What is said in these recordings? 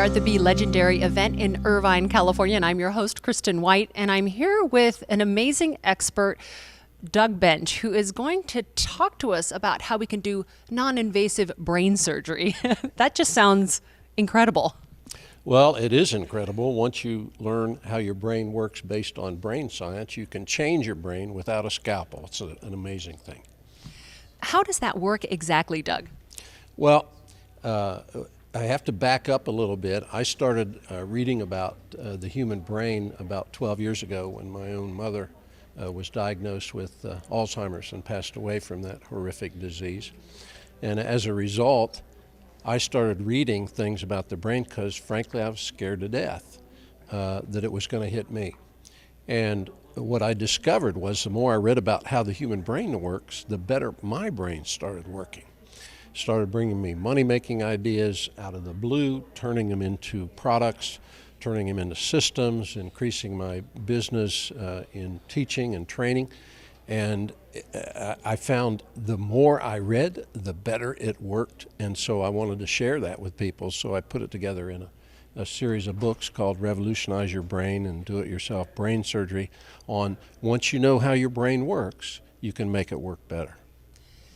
at the Be Legendary event in Irvine, California, and I'm your host, Kristen White, and I'm here with an amazing expert, Doug Bench, who is going to talk to us about how we can do non-invasive brain surgery. That just sounds incredible. Well, it is incredible. Once you learn how your brain works based on brain science, you can change your brain without a scalpel. It's an amazing thing. How does that work exactly, Doug? Well, I have to back up a little bit. I started reading about the human brain about 12 years ago when my own mother was diagnosed with Alzheimer's and passed away from that horrific disease. And as a result, I started reading things about the brain because, frankly, I was scared to death that it was going to hit me. And what I discovered was the more I read about how the human brain works, the better my brain started working. Started bringing me money-making ideas out of the blue, turning them into products, turning them into systems, increasing my business in teaching and training. And I found the more I read, the better it worked. And so I wanted to share that with people. So I put it together in a series of books called Revolutionize Your Brain and Do-It-Yourself Brain Surgery on once you know how your brain works, you can make it work better.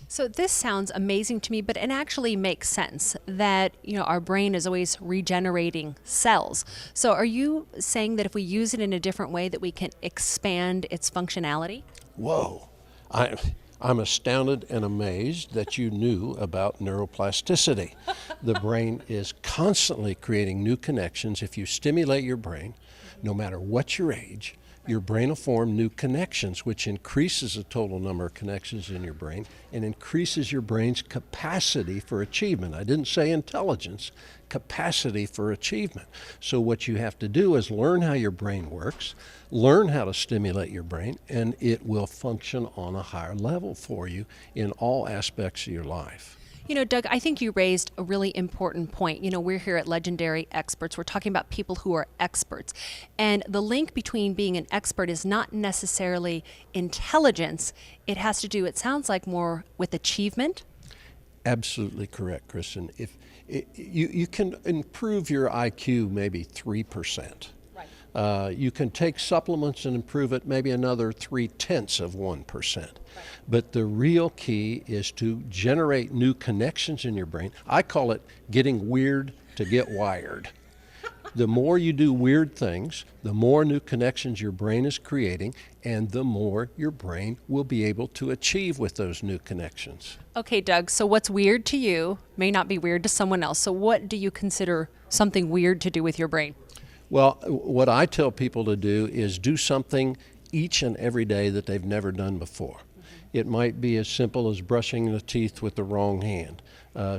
So this sounds amazing to me, but it actually makes sense that, our brain is always regenerating cells. So are you saying that if we use it in a different way that we can expand its functionality? Whoa. I'm astounded and amazed that you knew about neuroplasticity. The brain is constantly creating new connections. If you stimulate your brain, no matter what your age, your brain will form new connections, which increases the total number of connections in your brain and increases your brain's capacity for achievement. I didn't say intelligence, capacity for achievement. So what you have to do is learn how your brain works, learn how to stimulate your brain, and it will function on a higher level for you in all aspects of your life. Doug, I think you raised a really important point. We're here at Legendary Experts. We're talking about people who are experts. And the link between being an expert is not necessarily intelligence. It has to do, it sounds like, more with achievement. Absolutely correct, Kristen. If you can improve your IQ maybe 3%. You can take supplements and improve it maybe another 0.3%. Right. But the real key is to generate new connections in your brain. I call it getting weird to get wired. The more you do weird things, the more new connections your brain is creating, and the more your brain will be able to achieve with those new connections. Okay, Doug, so what's weird to you may not be weird to someone else. So what do you consider something weird to do with your brain? Well, what I tell people to do is do something each and every day that they've never done before. It might be as simple as brushing the teeth with the wrong hand,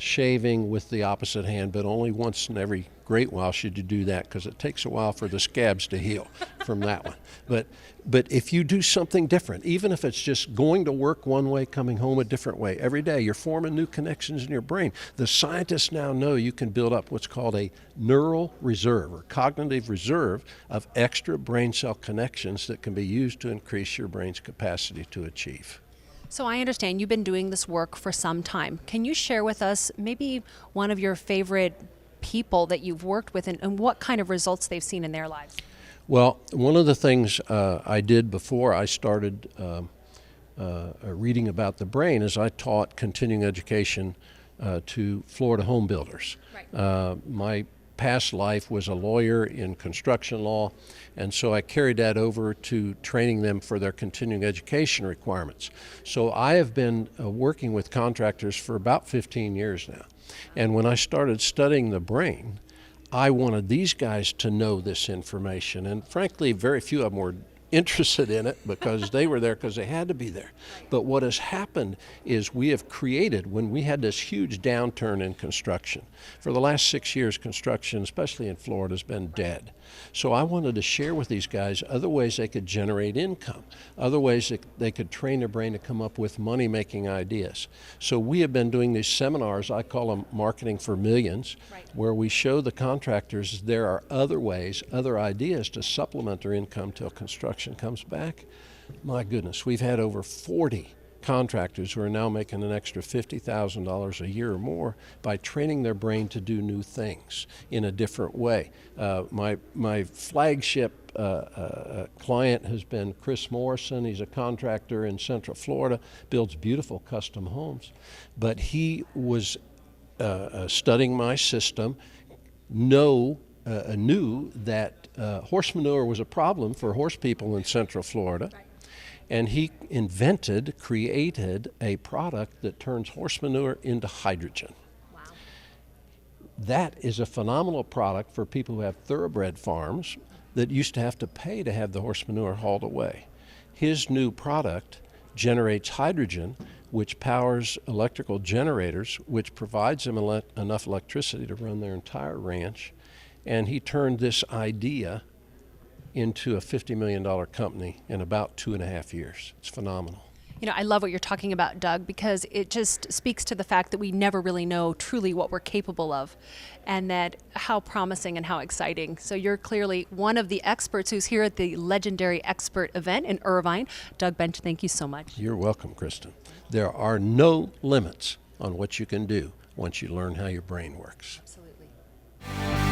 shaving with the opposite hand, but only once in every great while should you do that because it takes a while for the scabs to heal from that one. But if you do something different, even if it's just going to work one way, coming home a different way, every day you're forming new connections in your brain. The scientists now know you can build up what's called a neural reserve or cognitive reserve of extra brain cell connections that can be used to increase your brain's capacity to achieve. So I understand you've been doing this work for some time. Can you share with us maybe one of your favorite people that you've worked with and what kind of results they've seen in their lives? Well, one of the things I did before I started reading about the brain is I taught continuing education to Florida home builders. Right. My past life was a lawyer in construction law, and so I carried that over to training them for their continuing education requirements. So I have been working with contractors for about 15 years now. And when I started studying the brain, I wanted these guys to know this information. And frankly, very few of them were interested in it because they were there because they had to be there. But what has happened is we have created, when we had this huge downturn in construction, for the last 6 years, construction, especially in Florida, has been dead. So I wanted to share with these guys other ways they could generate income, other ways that they could train their brain to come up with money-making ideas. So we have been doing these seminars, I call them Marketing for Millions, where we show the contractors there are other ways, other ideas to supplement their income till construction comes back. My goodness, we've had over 40 contractors who are now making an extra $50,000 a year or more by training their brain to do new things in a different way. My flagship client has been Chris Morrison. He's a contractor in Central Florida, builds beautiful custom homes. But he was studying my system, knew that horse manure was a problem for horse people in Central Florida. And he created a product that turns horse manure into hydrogen. Wow. That is a phenomenal product for people who have thoroughbred farms that used to have to pay to have the horse manure hauled away. His new product generates hydrogen, which powers electrical generators, which provides them enough electricity to run their entire ranch. And he turned this idea into a $50 million company in about 2.5 years. It's phenomenal. You know, I love what you're talking about, Doug, because it just speaks to the fact that we never really know truly what we're capable of, and that how promising and how exciting. So you're clearly one of the experts who's here at the legendary expert event in Irvine. Doug Bench, thank you so much. You're welcome, Kristen. There are no limits on what you can do once you learn how your brain works. Absolutely.